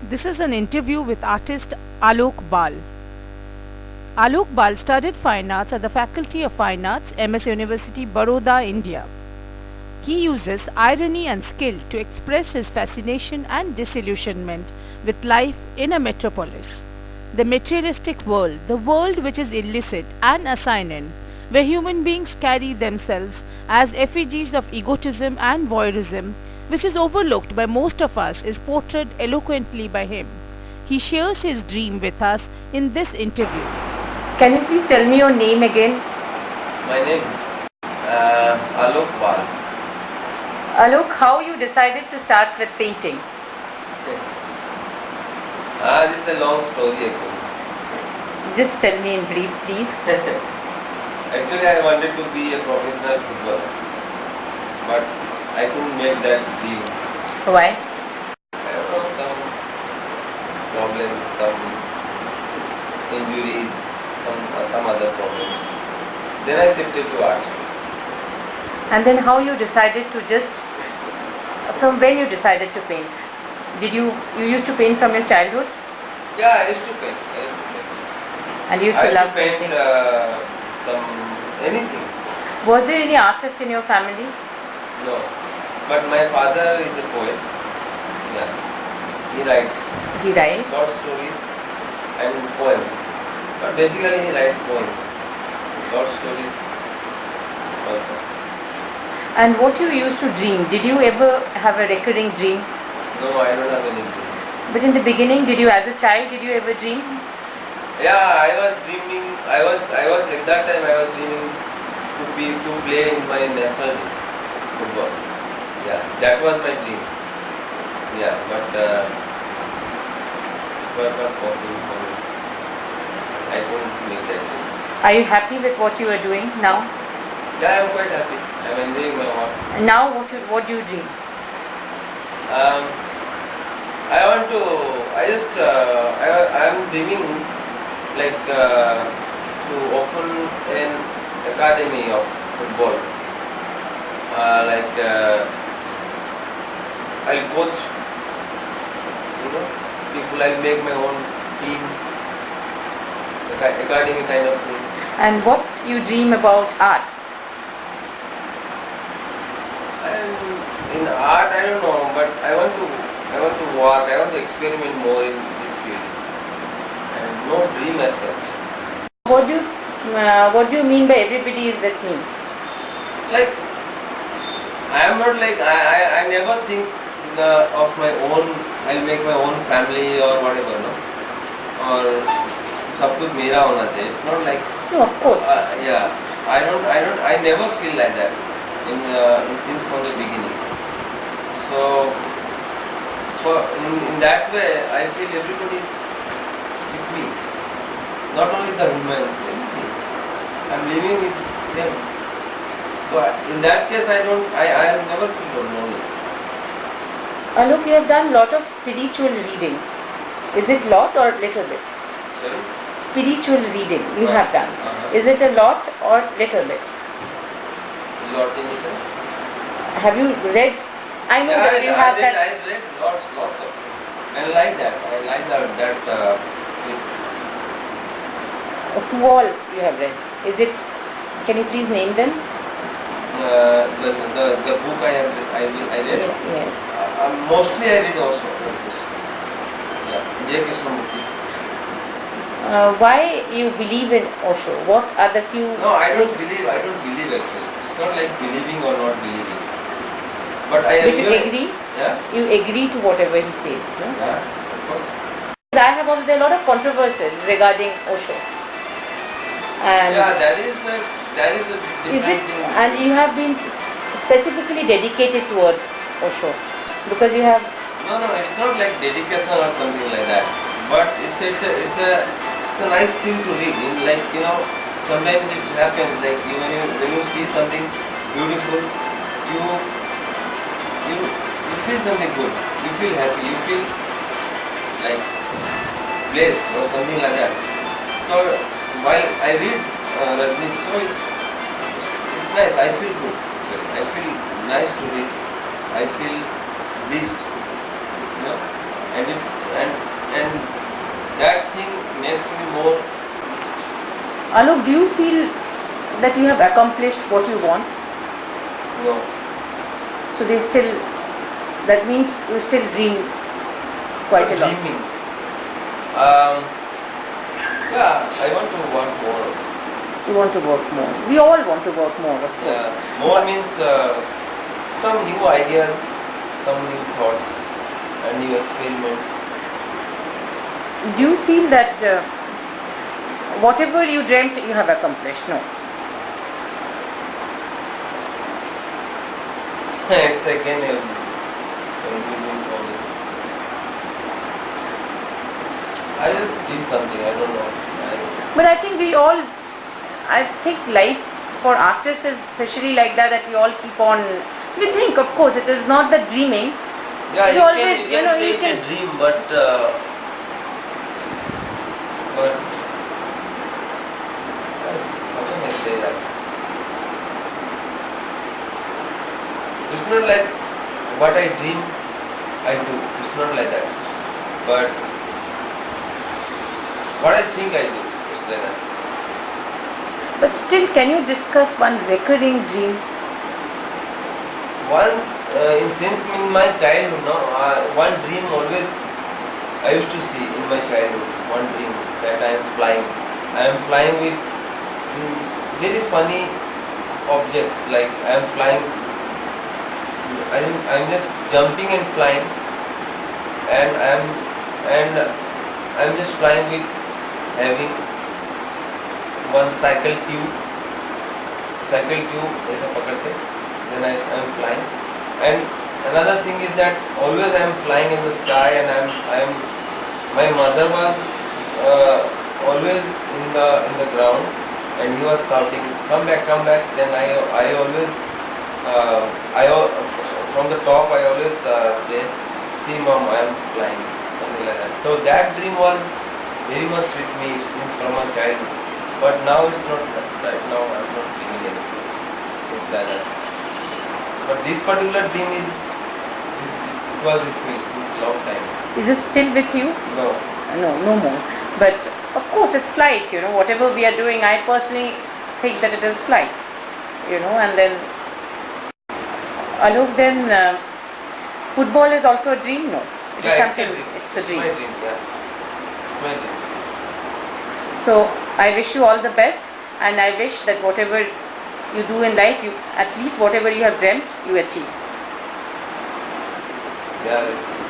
This is an interview with artist Alok Bal. Alok Bal studied Fine Arts at the Faculty of Fine Arts, MS University, Baroda, India. He uses irony and skill to express his fascination and disillusionment with life in a metropolis. The materialistic world, the world which is illicit and asinine, where human beings carry themselves as effigies of egotism and voyeurism, which is overlooked by most of us, is portrayed eloquently by him. He shares his dream with us in this interview. Can you please tell me your name again? My name Alok Bal. Alok, how you decided to start with painting? This is a long story actually. Just tell me in brief, please. Actually, I wanted to be a professional footballer, but I couldn't make that dream. Why? I don't know, some problems, some injuries, some other problems. Then I shifted to art. And then how you decided to from when you decided to paint? Did you used to paint from your childhood? Yeah, I used to paint. And you used I to used love to paint painting? anything. Was there any artist in your family? No, but my father is a poet. Yeah, he writes. He writes? Short stories and poems. But basically he writes poems, short stories also. And what you used to dream? Did you ever have a recurring dream? No, I don't have any dream. But in the beginning, as a child, did you ever dream? Yeah, I was dreaming. I was at that time I was dreaming to play in my national team, football. Yeah, that was my dream. Yeah, but it was not possible for me. I couldn't make that dream. Are you happy with what you are doing now? Yeah, I am quite happy. I am enjoying my work. And now what do you dream? I am dreaming like to open an academy of football. I'll coach, people. I'll make my own team, academy kind of thing. And what you dream about art? And in art, I don't know, but I want to work. I want to experiment more in this field, and no dream as such. What do you mean by everybody is with me? Like, I am not like I never think of my own. I'll make my own family or whatever, no, or सब कुछ मेरा होना चाहिए. It's not like. No, of course. Yeah, I never feel like that since from the beginning. So, in that way, I feel everybody is with me. Not only the humans, everything. I'm living with them. So in that case, I have never felt lonely. Alok, you have done lot of spiritual reading. Is it lot or little bit? Sorry? Spiritual reading you have done. Uh-huh. Is it a lot or little bit? Lot in the sense. Have you read? I know that you have that. I read lots of them. I like that. I like that. Who all you have read? Is it? Can you please name them? The book I read. Yes. Mostly I read also. Yeah. J. Krishnamurti. Why you believe in Osho? What are the few? No, I don't believe actually. It's not like believing or not believing. But I But you agree? Yeah. You agree to whatever he says, no? Yeah, of course. I have also, there are a lot of controversies regarding Osho. And yeah, that is a different thing. And you have been specifically dedicated towards Osho because you have. No, it's not like dedication or something like that. But it's a nice thing to read. Like, sometimes it happens like when you see something beautiful, you feel something good. You feel happy. You feel like blessed or something like that. So while I read Rajneesh, so it's nice. I feel good. Actually, I feel nice to read. I feel pleased, and that thing makes me more. Alok, do you feel that you have accomplished what you want? No. So that means you still dream quite a lot. Dreaming. Yeah, I want to work more. You want to work more. We all want to work more, of course. Yeah, more means some new ideas, some new thoughts, and new experiments. Do you feel that whatever you dreamt, you have accomplished? No. It's again a confusing for me. I just did something, I don't know. But I think I think life for artists is especially like that we all keep on, we think, of course, it is not the dreaming. Yeah, you always, you can say it's a dream, but how can I say that? It's not like what I dream, I do. It's not like that. But what I think I do, it's like that. But still, can you discuss one recurring dream? Once, since in my childhood, no, one dream always I used to see in my childhood. One dream that I am flying. I am flying with very funny objects. Like I am flying. I'm just jumping and flying, and I'm just flying with having one cycle tube ऐसा पकड़ते, then I am flying. And another thing is that always I am flying in the sky, and my mother was always in the ground, and he was shouting, come back, then I always from the top I always say, see mom, I am flying, something like that. So that dream was very much with me since from my childhood. But now it's not right now. I'm not dreaming anything since that. But this particular dream it was with me since a long time. Is it still with you? No. No more. But of course it's flight, whatever we are doing, I personally think that it is flight, and then Alok, then football is also a dream, no? It's a dream. It's a dream. It's my dream, yeah. It's my dream. So I wish you all the best, and I wish that whatever you do in life, at least whatever you have dreamt, you achieve. Yeah, let's see.